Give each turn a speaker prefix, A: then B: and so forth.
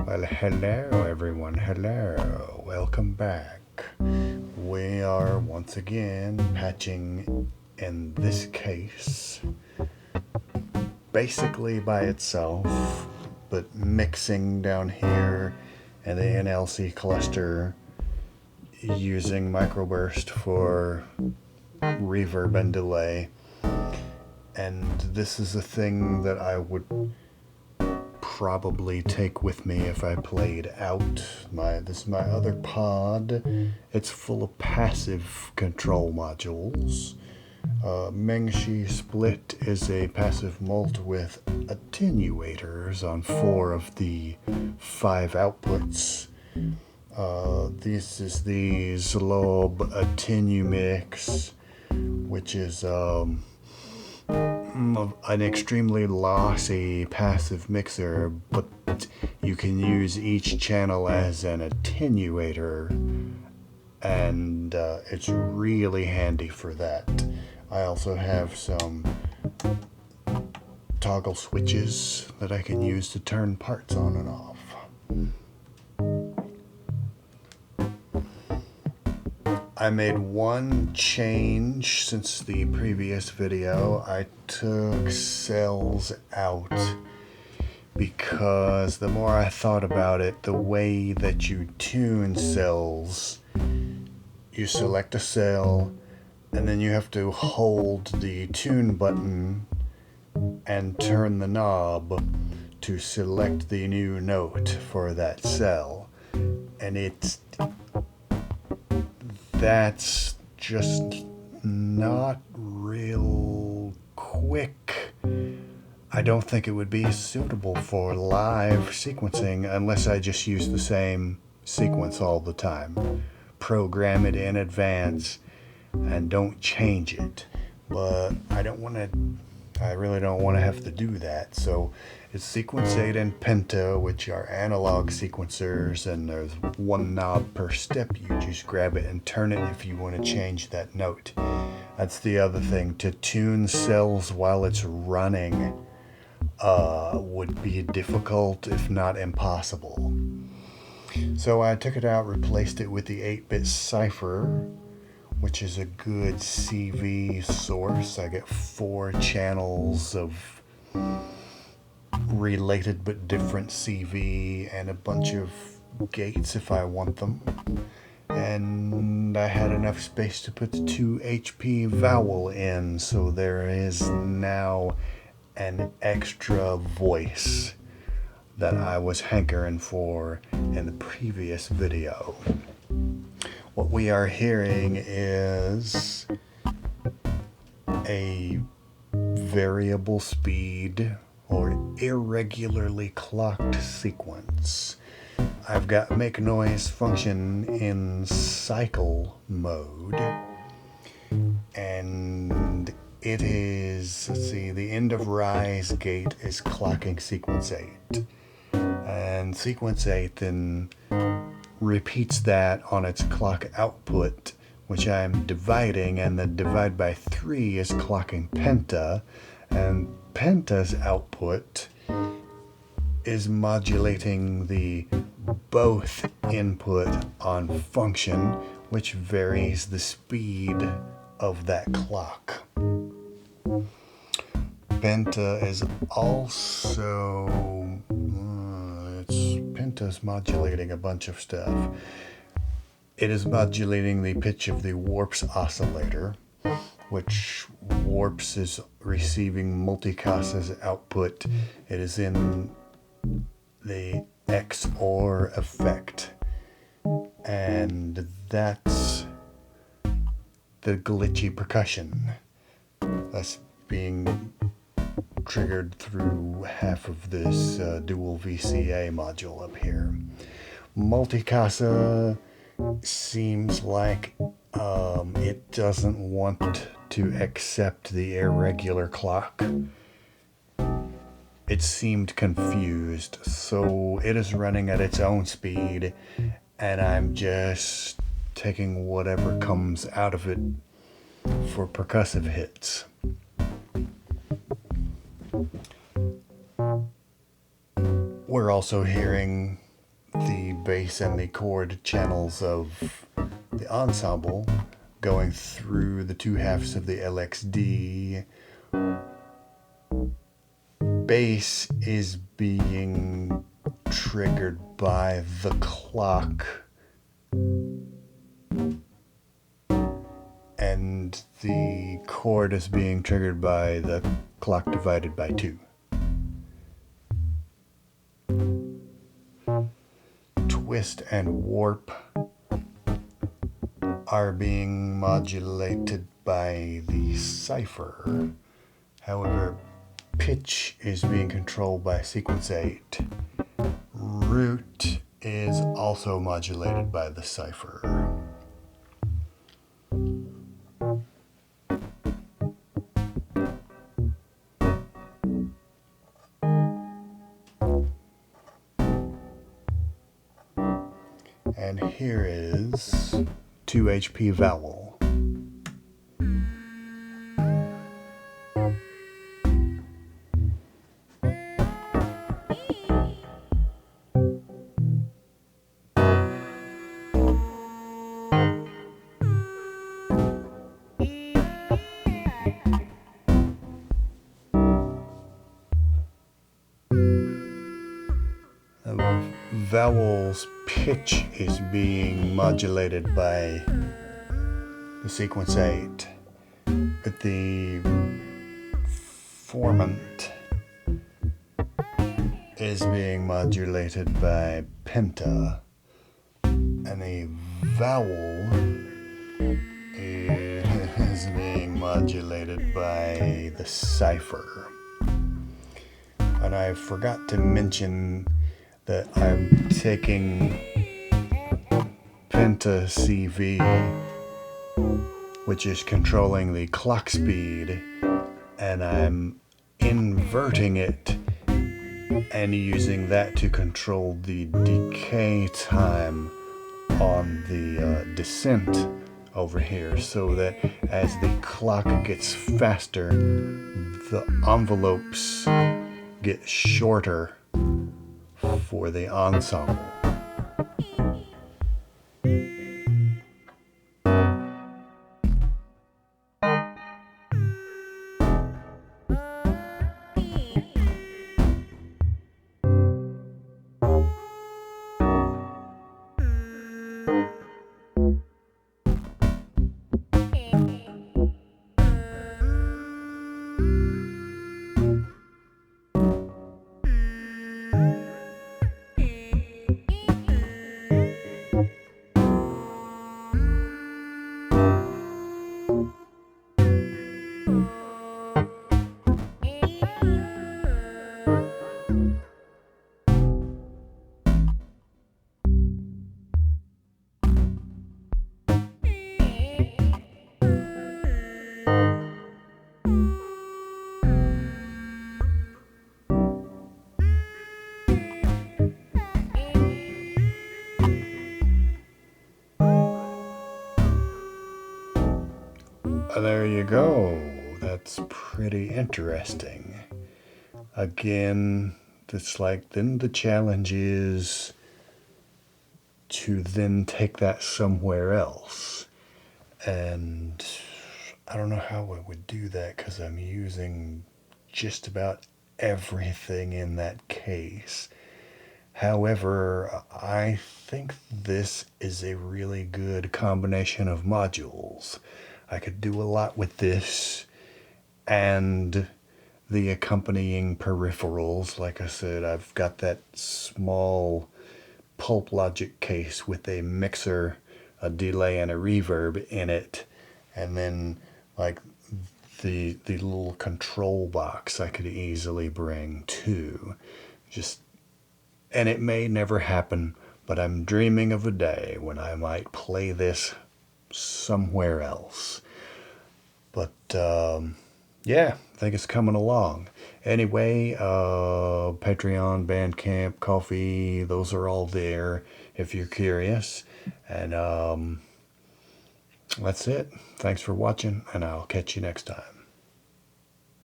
A: Well, hello everyone, hello, welcome back. We are once again patching in this case basically by itself, but mixing down here in the NLC cluster using microburst for reverb and delay. And this is a thing that I would probably take with me if I played out. This is my other pod. It's full of passive control modules. Mengshi Split is a passive mult with attenuators on 4 of the 5 outputs. This is the Zlob Attenumix, which is an extremely lossy passive mixer, but you can use each channel as an attenuator, and it's really handy for that. I also have some toggle switches that I can use to turn parts on and off. I made one change since the previous video. I took cells out because the more I thought about it, the way that you tune cells, you select a cell and then you have to hold the tune button and turn the knob to select the new note for that cell. And that's just not real quick. I don't think it would be suitable for live sequencing unless I just use the same sequence all the time. Program it in advance and don't change it. But I really don't want to have to do that. So it's Sequence 8 and Penta, which are analog sequencers, and there's one knob per step. You just grab it and turn it if you want to change that note. That's the other thing. To tune cells while it's running would be difficult, if not impossible. So I took it out, replaced it with the 8-bit cipher, which is a good CV source. I get 4 channels of related but different CV and a bunch of gates if I want them. And I had enough space to put the 2 HP vowel in, so there is now an extra voice that I was hankering for in the previous video. What we are hearing is a variable speed or irregularly clocked sequence. I've got make noise function in cycle mode, and it is, let's see, the end of rise gate is clocking sequence 8, and sequence 8 then repeats that on its clock output, which I'm dividing, and the divide by 3 is clocking penta, and penta's output is modulating the both input on function, which varies the speed of that clock. Penta is also Penta's modulating a bunch of stuff. It is modulating the pitch of the warps oscillator, which warps is receiving multicast's output. It is in the XOR effect, and that's the glitchy percussion that's being triggered through half of this dual VCA module up here. Multicast seems like it doesn't want to accept the irregular clock. It seemed confused, so it is running at its own speed, and I'm just taking whatever comes out of it for percussive hits. We're also hearing bass and the chord channels of the ensemble going through the two halves of the LXD. Bass is being triggered by the clock, and the chord is being triggered by the clock divided by 2. Twist and warp are being modulated by the cipher. However, pitch is being controlled by sequence 8. Root is also modulated by the cipher. And here is 2 HP vowel. Vowel's pitch is being modulated by the sequence 8, but the formant is being modulated by penta, and the vowel is being modulated by the cipher. And I forgot to mention that I'm taking Penta CV, which is controlling the clock speed, and I'm inverting it and using that to control the decay time on the descent over here, so that as the clock gets faster, the envelopes get shorter for the ensemble. There you go. That's pretty interesting. Again, it's like then the challenge is to then take that somewhere else. And I don't know how I would do that because I'm using just about everything in that case. However, I think this is a really good combination of modules. I could do a lot with this and the accompanying peripherals. Like I said, I've got that small Pulp Logic case with a mixer, a delay, and a reverb in it. And then like the little control box I could easily bring too. And it may never happen, but I'm dreaming of a day when I might play this somewhere else. But yeah, I think it's coming along. Anyway, Patreon, Bandcamp, Ko-fi, those are all there if you're curious. And that's it. Thanks for watching, and I'll catch you next time.